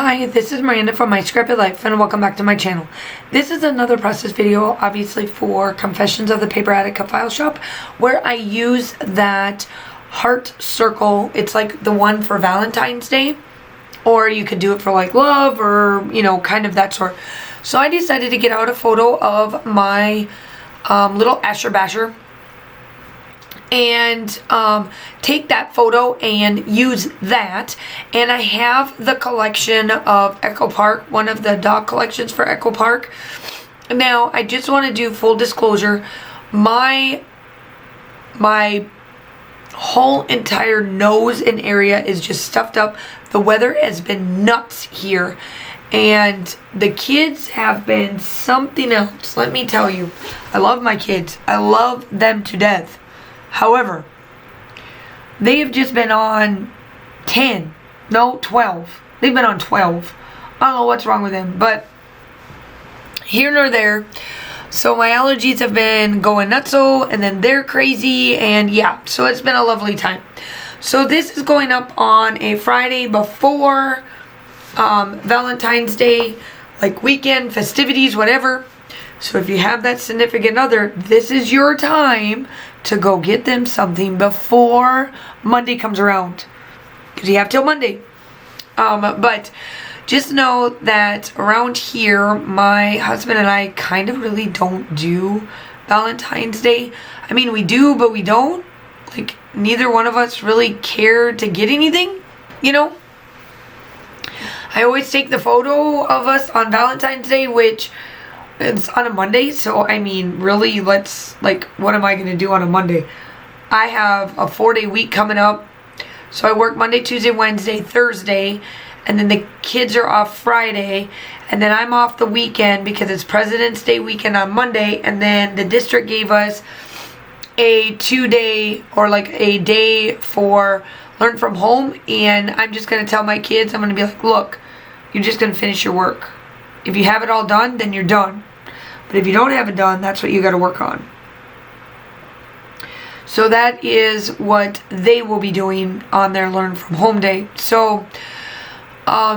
Hi, this is Miranda from My Scrappy Life and welcome back to my channel. This is another process video, obviously for Confessions of the Paper Attic Cut File Shop, where I use that heart circle. It's like the one for Valentine's Day, or you could do it for like love or, you know, kind of that sort. So I decided to get out a photo of my little Asher Basher and take that photo and use that. And I have the collection of Echo Park, one of the dog collections for Echo Park. Now I just want to do full disclosure, my whole entire nose and area is just stuffed up. The weather has been nuts here and the kids have been something else. Let me tell you, I love my kids, I love them to death. However, they have just been on 12. They've been on 12. I don't know what's wrong with them, but here nor there. So my allergies have been going nutso, and then they're crazy, and yeah, so it's been a lovely time. So this is going up on a Friday before Valentine's Day, like weekend, festivities, whatever. So if you have that significant other, this is your time to go get them something before Monday comes around, because you have till Monday. But just know that around here, my husband and I kind of really don't do Valentine's Day. I mean, we do, but we don't. Like, neither one of us really care to get anything, you know? I always take the photo of us on Valentine's Day, which it's on a Monday, so I mean, really, let's, like, what am I going to do on a Monday? I have a 4-day week coming up, so I work Monday, Tuesday, Wednesday, Thursday, and then the kids are off Friday, and then I'm off the weekend because it's President's Day weekend on Monday, and then the district gave us a 2-day, or like a day for learn from home, and I'm just going to tell my kids, I'm going to be like, look, you're just going to finish your work. If you have it all done, then you're done. But if you don't have it done, that's what you got to work on. So that is what they will be doing on their Learn From Home Day. So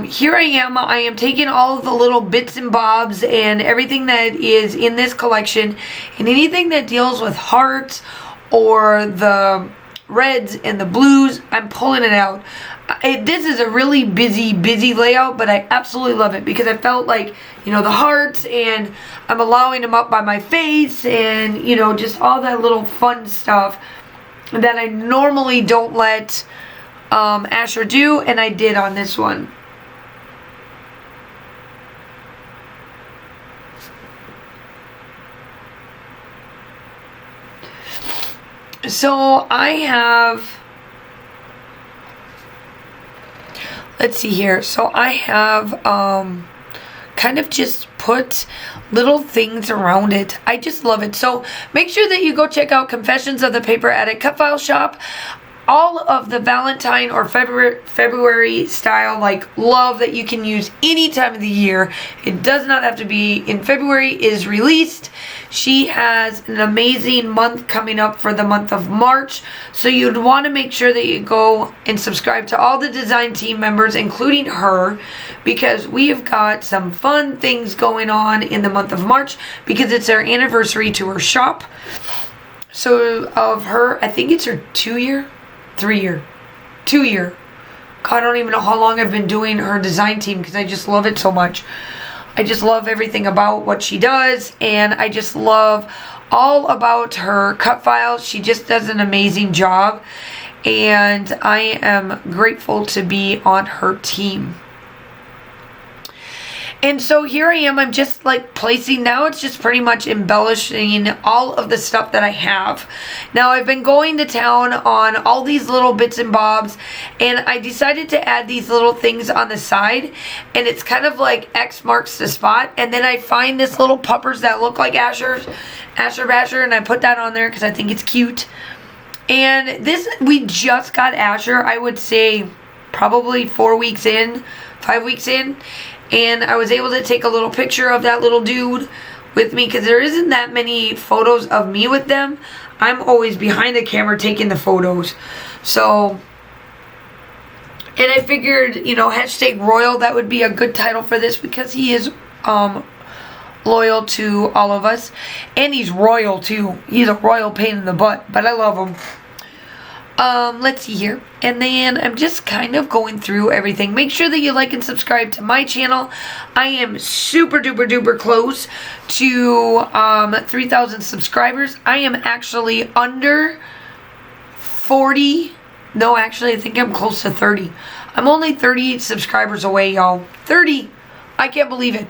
here I am taking all of the little bits and bobs and everything that is in this collection, and anything that deals with hearts or the reds and the blues, I'm pulling it out. This is a really busy layout, but I absolutely love it because I felt like, you know, the hearts, and I'm allowing them up by my face, and, you know, just all that little fun stuff that I normally don't let Asher do, and I did on this one. So I have, let's see here. So I have kind of just put little things around it. I just love it. So make sure that you go check out Confessions of the Paper Attic Cut File Shop. All of the Valentine or February style, like love, that you can use any time of the year. It does not have to be in February, is released. She has an amazing month coming up for the month of March. So you'd want to make sure that you go and subscribe to all the design team members, including her, because we have got some fun things going on in the month of March because it's our anniversary to her shop. So of her, I think it's her 2-year. God, I don't even know how long I've been doing her design team because I just love it so much. I just love everything about what she does, and I just love all about her cut files. She just does an amazing job, and I am grateful to be on her team. And so here I am, I'm just like placing, now it's just pretty much embellishing all of the stuff that I have. Now I've been going to town on all these little bits and bobs, and I decided to add these little things on the side, and it's kind of like X marks the spot. And then I find this little puppers that look like Asher Basher, and I put that on there because I think it's cute. And this, we just got Asher, I would say probably 5 weeks in, and I was able to take a little picture of that little dude with me because there isn't that many photos of me with them. I'm always behind the camera taking the photos. So And I figured, you know, hashtag royal, that would be a good title for this because he is loyal to all of us. And he's royal too. He's a royal pain in the butt, but I love him. Let's see here. And then I'm just kind of going through everything. Make sure that you like and subscribe to my channel. I am super duper duper close to 3,000 subscribers. I am actually under 40. No, actually, I think I'm close to 30. I'm only 30 subscribers away, y'all. 30. I can't believe it.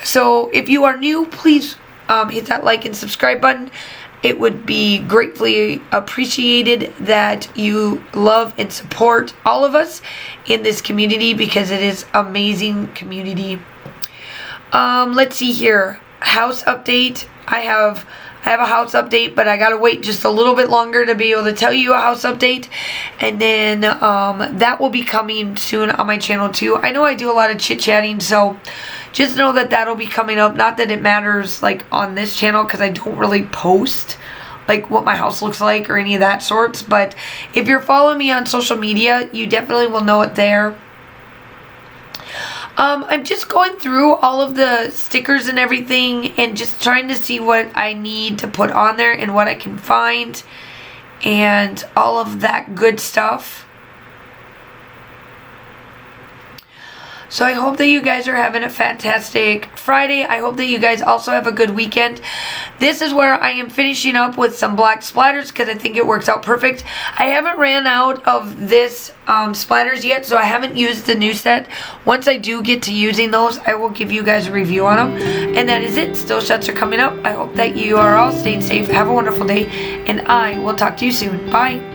So if you are new, please hit that like and subscribe button. It would be gratefully appreciated that you love and support all of us in this community because it is amazing community. Let's see here. House update. I have a house update, but I gotta wait just a little bit longer to be able to tell you a house update. And then that will be coming soon on my channel too. I know I do a lot of chit-chatting, so just know that that'll be coming up. Not that it matters like on this channel because I don't really post like what my house looks like or any of that sorts. But if you're following me on social media, you definitely will know it there. I'm just going through all of the stickers and everything and just trying to see what I need to put on there and what I can find and all of that good stuff. So I hope that you guys are having a fantastic Friday. I hope that you guys also have a good weekend. This is where I am finishing up with some black splatters because I think it works out perfect. I haven't ran out of this splatters yet, so I haven't used the new set. Once I do get to using those, I will give you guys a review on them. And that is it. Still shots are coming up. I hope that you are all staying safe. Have a wonderful day, and I will talk to you soon. Bye.